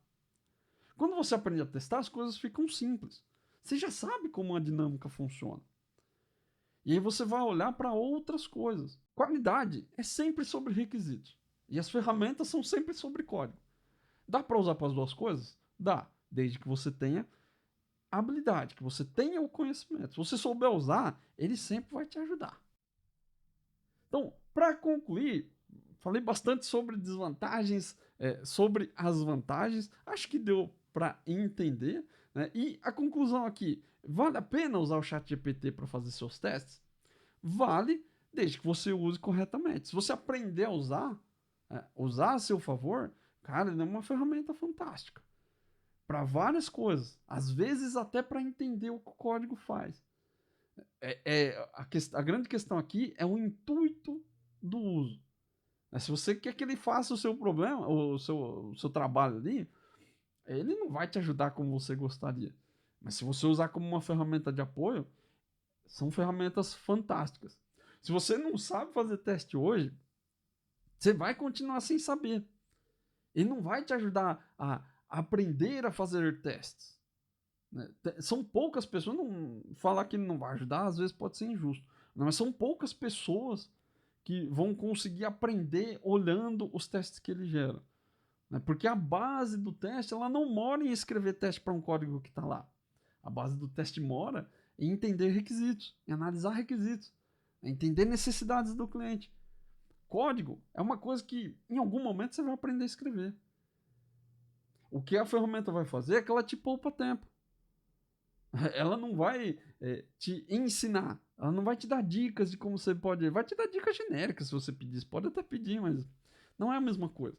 Quando você aprende a testar, as coisas ficam simples. Você já sabe como a dinâmica funciona. E aí você vai olhar para outras coisas. Qualidade é sempre sobre requisitos. E as ferramentas são sempre sobre código. Dá para usar para as duas coisas? Dá, desde que você tenha a habilidade, que você tenha o conhecimento. Se você souber usar, ele sempre vai te ajudar. Então, para concluir, falei bastante sobre desvantagens, sobre as vantagens. Acho que deu para entender. Né? E a conclusão aqui, vale a pena usar o ChatGPT para fazer seus testes? Vale, desde que você use corretamente. Se você aprender a usar a seu favor, cara, ele é uma ferramenta fantástica. Para várias coisas. Às vezes até para entender o que o código faz. A grande questão aqui é o intuito do uso. Se você quer que ele faça o seu problema, o seu trabalho ali, ele não vai te ajudar como você gostaria. Mas se você usar como uma ferramenta de apoio, são ferramentas fantásticas. Se você não sabe fazer teste hoje, você vai continuar sem saber. Ele não vai te ajudar a aprender a fazer testes. São poucas pessoas, não falar que ele não vai ajudar, às vezes pode ser injusto. Mas são poucas pessoas que vão conseguir aprender olhando os testes que ele gera. Porque a base do teste, ela não mora em escrever teste para um código que está lá. A base do teste mora em entender requisitos, em analisar requisitos, em entender necessidades do cliente. Código é uma coisa que em algum momento você vai aprender a escrever. O que a ferramenta vai fazer é que ela te poupa tempo. Ela não vai te ensinar, ela não vai te dar dicas de como você pode. Vai te dar dicas genéricas se você pedir. Você pode até pedir, mas não é a mesma coisa.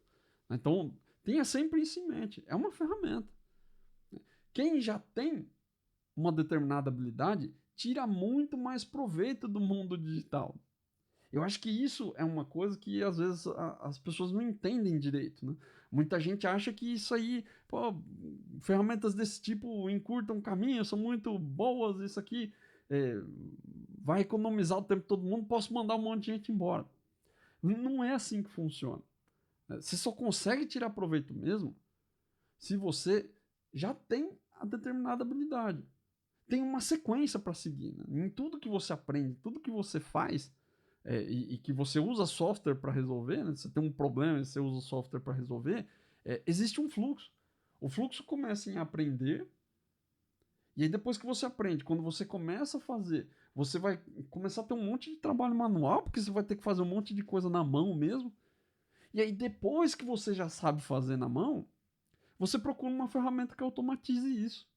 Então, tenha sempre isso em mente. É uma ferramenta. Quem já tem uma determinada habilidade tira muito mais proveito do mundo digital. Eu acho que isso é uma coisa que às vezes as pessoas não entendem direito, né? Muita gente acha que isso aí, pô, ferramentas desse tipo encurtam caminho, são muito boas, isso aqui vai economizar o tempo de todo mundo, posso mandar um monte de gente embora. Não é assim que funciona. Você só consegue tirar proveito mesmo se você já tem a determinada habilidade. Tem uma sequência para seguir. Né? Em tudo que você aprende, tudo que você faz, e que você usa software para resolver, né? Você tem um problema e você usa o software para resolver, existe um fluxo. O fluxo começa em aprender, e aí depois que você aprende, quando você começa a fazer, você vai começar a ter um monte de trabalho manual, porque você vai ter que fazer um monte de coisa na mão mesmo. E aí depois que você já sabe fazer na mão, você procura uma ferramenta que automatize isso.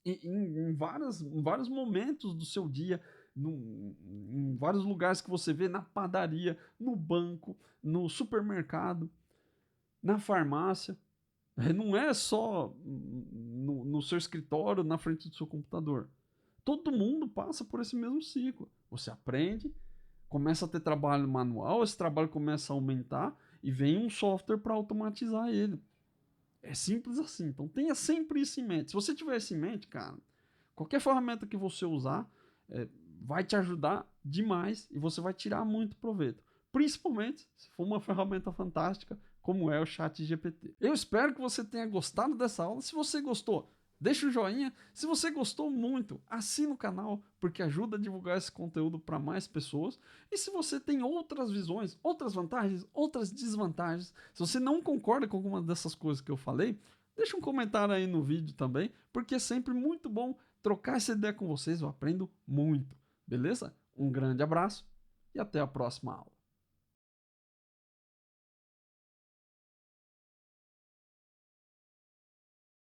Em vários momentos do seu dia, em vários lugares que você vê, na padaria, no banco, no supermercado, na farmácia. Não é só no seu escritório, na frente do seu computador. Todo mundo passa por esse mesmo ciclo. Você aprende, começa a ter trabalho manual, esse trabalho começa a aumentar e vem um software para automatizar ele. É simples assim. Então tenha sempre isso em mente. Se você tiver isso em mente, cara, qualquer ferramenta que você usar vai te ajudar demais e você vai tirar muito proveito. Principalmente se for uma ferramenta fantástica como é o ChatGPT. Eu espero que você tenha gostado dessa aula. Se você gostou, deixa o joinha. Se você gostou muito, assina o canal, porque ajuda a divulgar esse conteúdo para mais pessoas. E se você tem outras visões, outras vantagens, outras desvantagens, se você não concorda com alguma dessas coisas que eu falei, deixa um comentário aí no vídeo também, porque é sempre muito bom trocar essa ideia com vocês. Eu aprendo muito, beleza? Um grande abraço e até a próxima aula.